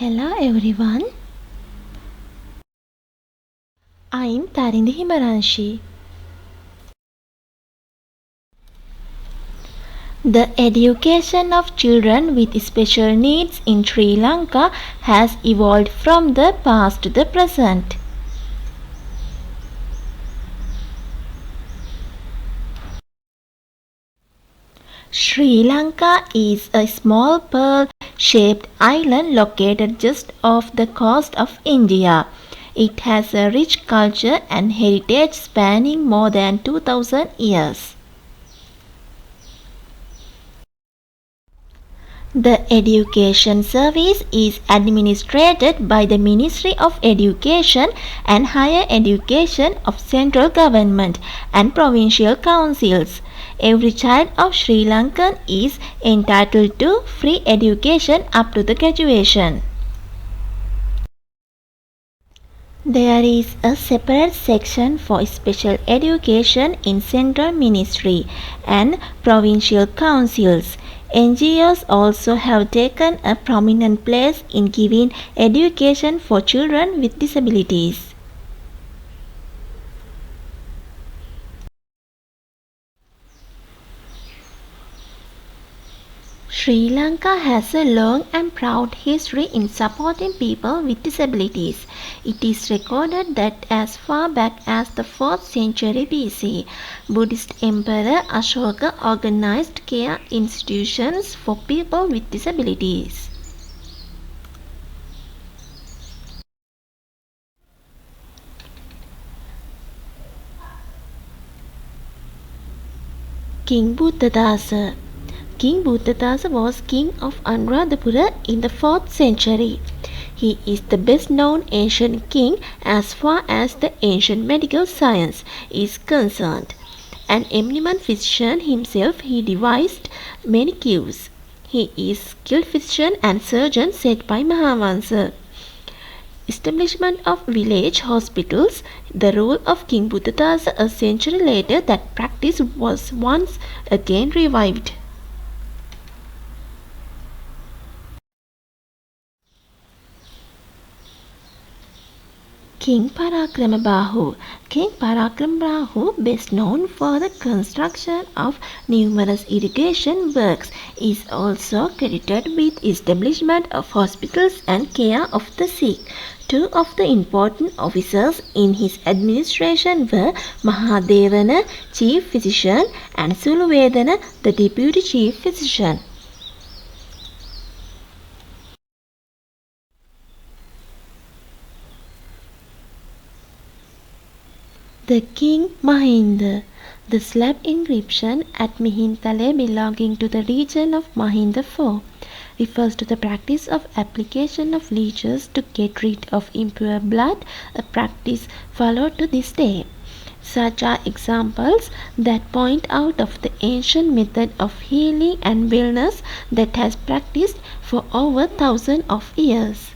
Hello everyone, I'm Tarindi Himaranshi. The education of children with special needs in Sri Lanka has evolved from the past to the present. Sri Lanka is a small pearl-shaped island located just off the coast of India. It has a rich culture and heritage spanning more than 2000 years. The Education Service is administered by the Ministry of Education and Higher Education of Central Government and Provincial Councils. Every child of Sri Lankan is entitled to free education up to the graduation. There is a separate section for special education in Central Ministry and Provincial Councils. NGOs also have taken a prominent place in giving education for children with disabilities. Sri Lanka has a long and proud history in supporting people with disabilities. It is recorded that as far back as the 4th century BC, Buddhist Emperor Ashoka organized care institutions for people with disabilities. King Buddhadasa King Buddhadasa was king of Anuradhapura in the 4th century. He is the best known ancient king as far as the ancient medical science is concerned. An eminent physician himself, he devised many cures. He is skilled physician and surgeon said by Mahavansa. Establishment of village hospitals, the rule of King Buddhadasa a century later, that practice was once again revived. King Parakramabahu. King Parakramabahu, best known for the construction of numerous irrigation works, is also credited with establishment of hospitals and care of the sick. Two of the important officers in his administration were Mahadevana, chief physician, and Suluvedana, the deputy chief physician. The King Mahinda. The slab inscription at Mihintale belonging to the region of Mahinda IV refers to the practice of application of leeches to get rid of impure blood, a practice followed to this day. Such are examples that point out of the ancient method of healing and wellness that has practiced for over thousands of years.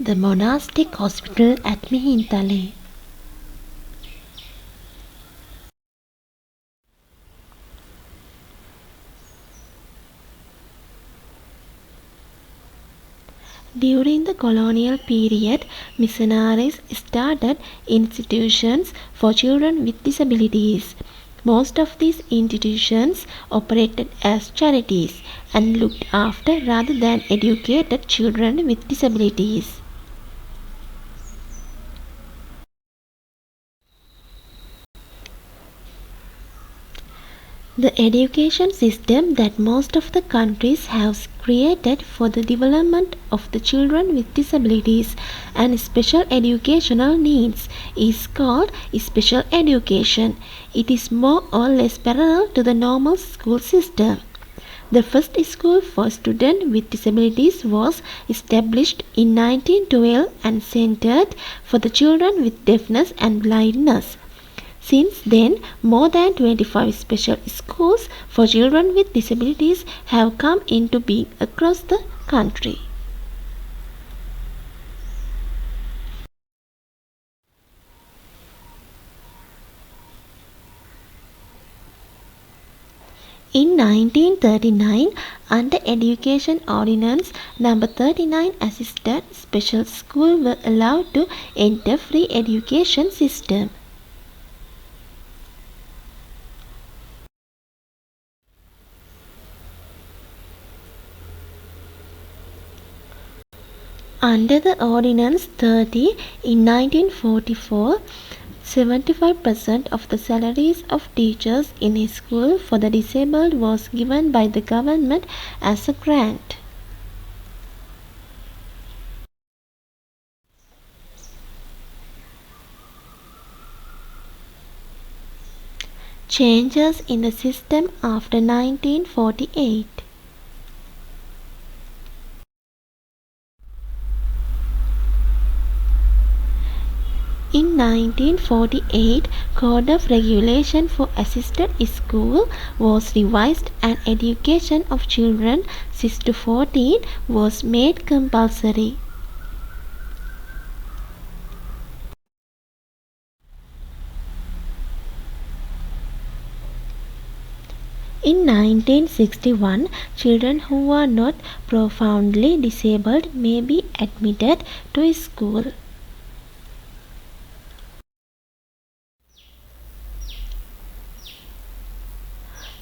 The monastic hospital at Mihintale. During the colonial period, missionaries started institutions for children with disabilities. Most of these institutions operated as charities and looked after rather than educated children with disabilities. The education system that most of the countries have created for the development of the children with disabilities and special educational needs is called special education. It is more or less parallel to the normal school system. The first school for students with disabilities was established in 1912 and centered for the children with deafness and blindness. Since then, more than 25 special schools for children with disabilities have come into being across the country. In 1939, under Education Ordinance Number 39, assisted special schools were allowed to enter free education system. Under the Ordinance 30 in 1944, 75% of the salaries of teachers in a school for the disabled was given by the government as a grant. Changes in the system after 1948. In 1948, Code of Regulation for Assisted School was revised and education of children 6 to 14 was made compulsory. In 1961, children who are not profoundly disabled may be admitted to a school.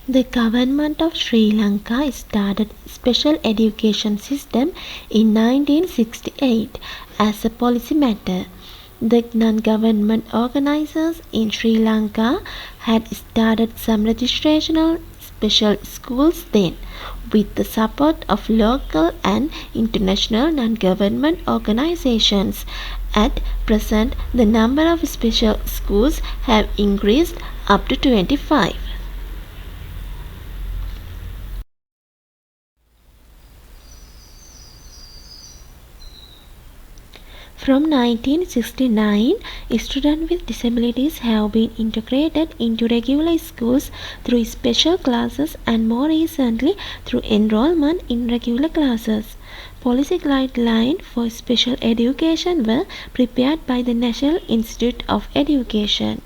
The government of Sri Lanka started special education system in 1968 as a policy matter. The non-government organizers in Sri Lanka had started some registration of special schools then, with the support of local and international non-government organizations. At present, the number of special schools have increased up to 25. From 1969, students with disabilities have been integrated into regular schools through special classes and more recently through enrollment in regular classes. Policy guidelines for special education were prepared by the National Institute of Education.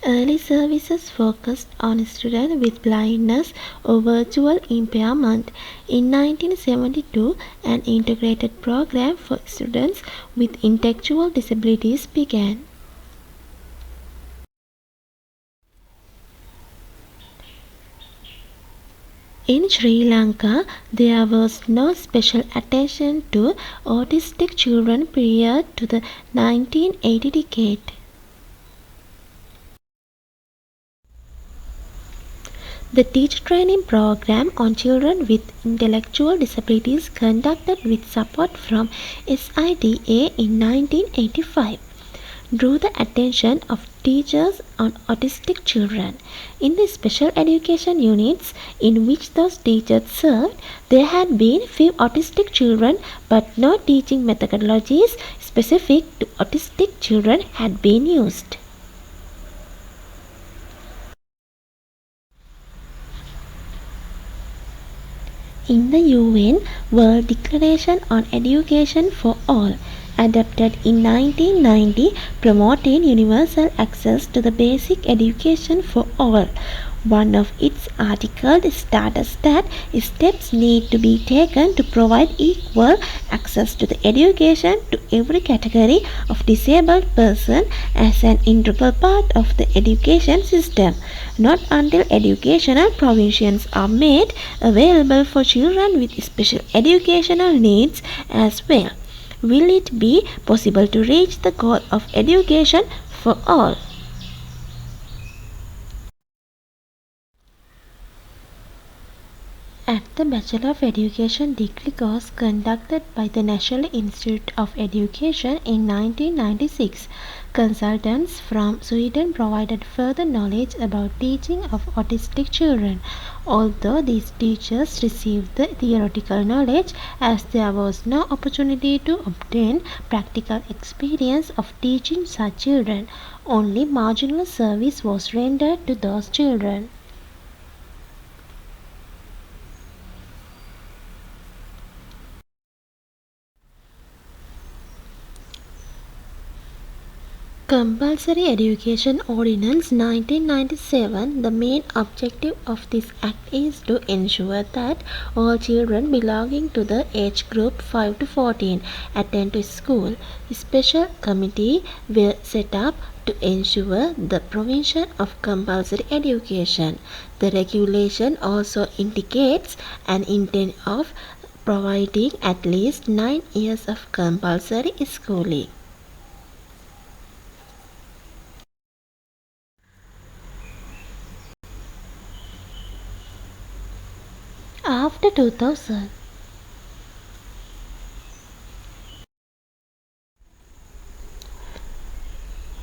Early services focused on students with blindness or visual impairment. In 1972, an integrated program for students with intellectual disabilities began. In Sri Lanka, there was no special attention to autistic children prior to the 1980 decade. The teacher training program on children with intellectual disabilities conducted with support from SIDA in 1985 drew the attention of teachers on autistic children. In the special education units in which those teachers served, there had been few autistic children, but no teaching methodologies specific to autistic children had been used. In the UN World Declaration on Education for All, adopted in 1990, promoted universal access to the basic education for all. One of its articles states that steps need to be taken to provide equal access to the education to every category of disabled person as an integral part of the education system, not until educational provisions are made available for children with special educational needs as well. Will it be possible to reach the goal of education for all? At the Bachelor of Education degree course conducted by the National Institute of Education in 1996, consultants from Sweden provided further knowledge about teaching of autistic children. Although these teachers received the theoretical knowledge, as there was no opportunity to obtain practical experience of teaching such children, only marginal service was rendered to those children. Compulsory Education Ordinance 1997. The main objective of this act is to ensure that all children belonging to the age group 5 to 14 attend to school. A special committee were set up to ensure the provision of compulsory education. The regulation also indicates an intent of providing at least 9 years of compulsory schooling. After 2000,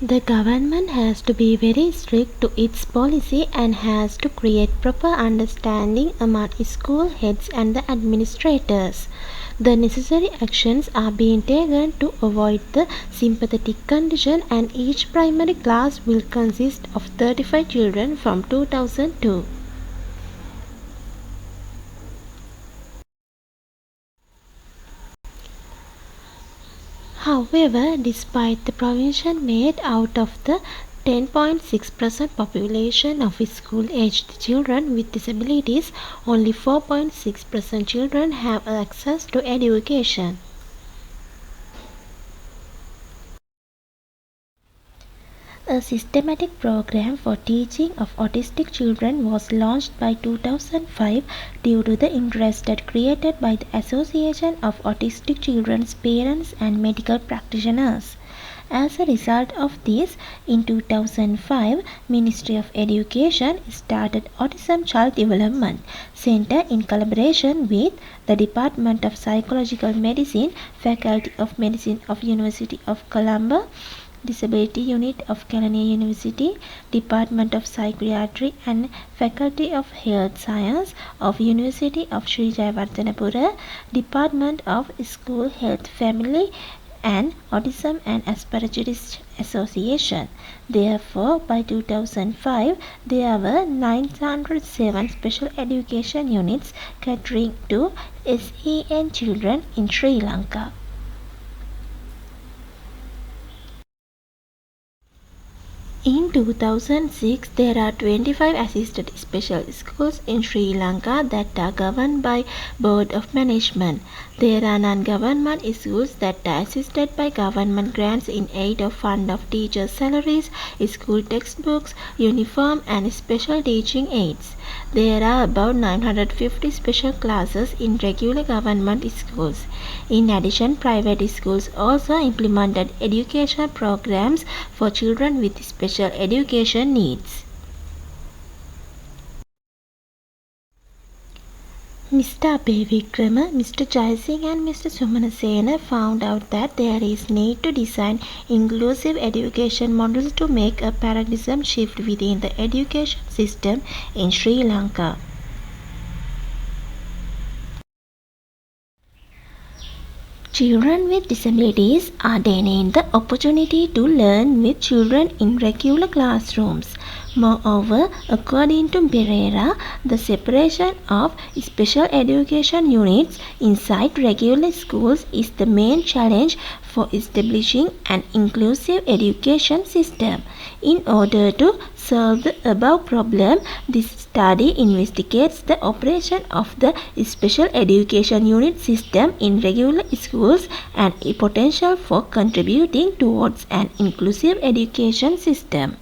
the government has to be very strict to its policy and has to create proper understanding among school heads and the administrators. The necessary actions are being taken to avoid the sympathetic condition, and each primary class will consist of 35 children from 2002. However, despite the provision made out of the 10.6% population of school-aged children with disabilities, only 4.6% children have access to education. A systematic program for teaching of autistic children was launched by 2005 due to the interest created by the Association of Autistic Children's Parents and Medical Practitioners. As a result of this, in 2005, Ministry of Education started Autism Child Development Center in collaboration with the Department of Psychological Medicine, Faculty of Medicine of University of Colombo, Disability Unit of Kelaniya University, Department of Psychiatry and Faculty of Health Science of University of Sri Jayawardenepura, Department of School Health Family and Autism and Asperger's Association. Therefore, by 2005, there were 907 special education units catering to SEN children in Sri Lanka. In 2006, there are 25 assisted special schools in Sri Lanka that are governed by Board of Management. There are non-government schools that are assisted by government grants in aid of fund of teachers' salaries, school textbooks, uniform and special teaching aids. There are about 950 special classes in regular government schools. In addition, private schools also implemented education programs for children with special education needs. Mr. Abhivikrama, Mr. Jaisingh and Mr. Sumanasena found out that there is need to design inclusive education models to make a paradigm shift within the education system in Sri Lanka. Children with disabilities are denied the opportunity to learn with children in regular classrooms. Moreover, according to Pereira, the separation of special education units inside regular schools is the main challenge for establishing an inclusive education system. In order to solve the above problem, this study investigates the operation of the special education unit system in regular schools and a potential for contributing towards an inclusive education system.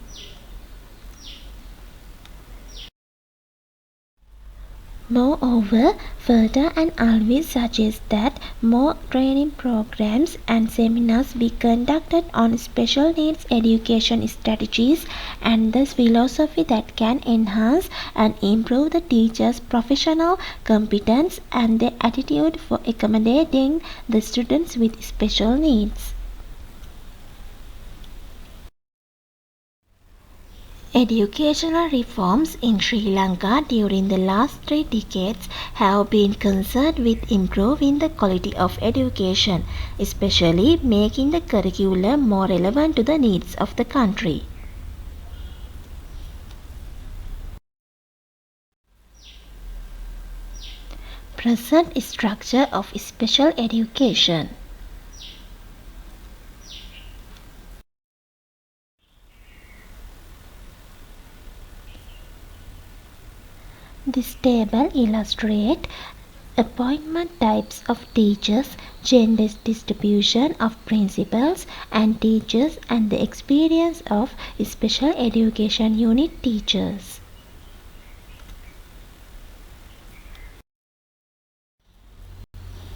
Moreover, Ferda and Alvis suggest that more training programs and seminars be conducted on special needs education strategies and the philosophy that can enhance and improve the teachers' professional competence and their attitude for accommodating the students with special needs. Educational reforms in Sri Lanka during the last 3 decades have been concerned with improving the quality of education, especially making the curriculum more relevant to the needs of the country. Present structure of special education. This table illustrates appointment types of teachers, gender distribution of principals and teachers, and the experience of special education unit teachers.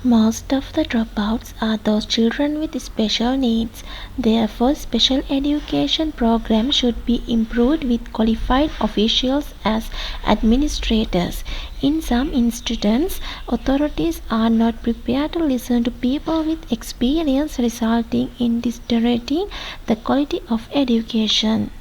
Most of the dropouts are those children with special needs. Therefore, special education programs should be improved with qualified officials as administrators. In some instances, authorities are not prepared to listen to people with experience, resulting in deteriorating the quality of education.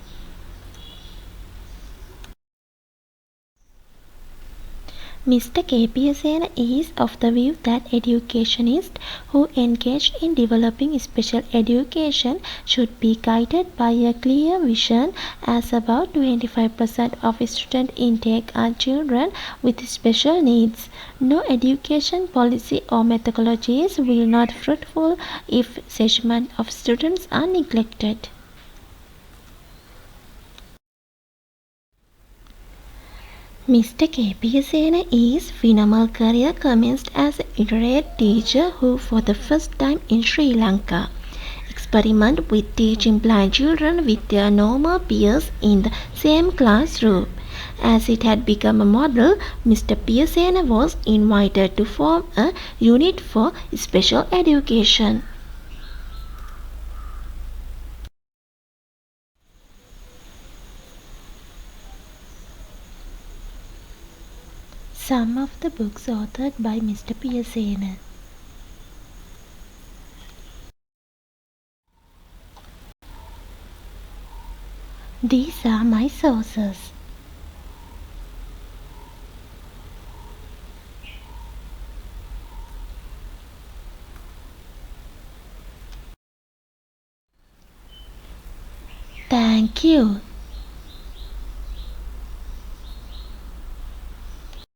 Mr. KPSN is of the view that educationists who engage in developing special education should be guided by a clear vision, as about 25% of student intake are children with special needs. No education policy or methodologies will not fruitful if segment of students are neglected. Mr. KPSN is phenomenal career commenced as a literate teacher who for the first time in Sri Lanka experiment with teaching blind children with their normal peers in the same classroom. As it had become a model, Mr. Pearson was invited to form a unit for special education. Some of the books authored by Mr. Pearson. These are my sources. Thank you.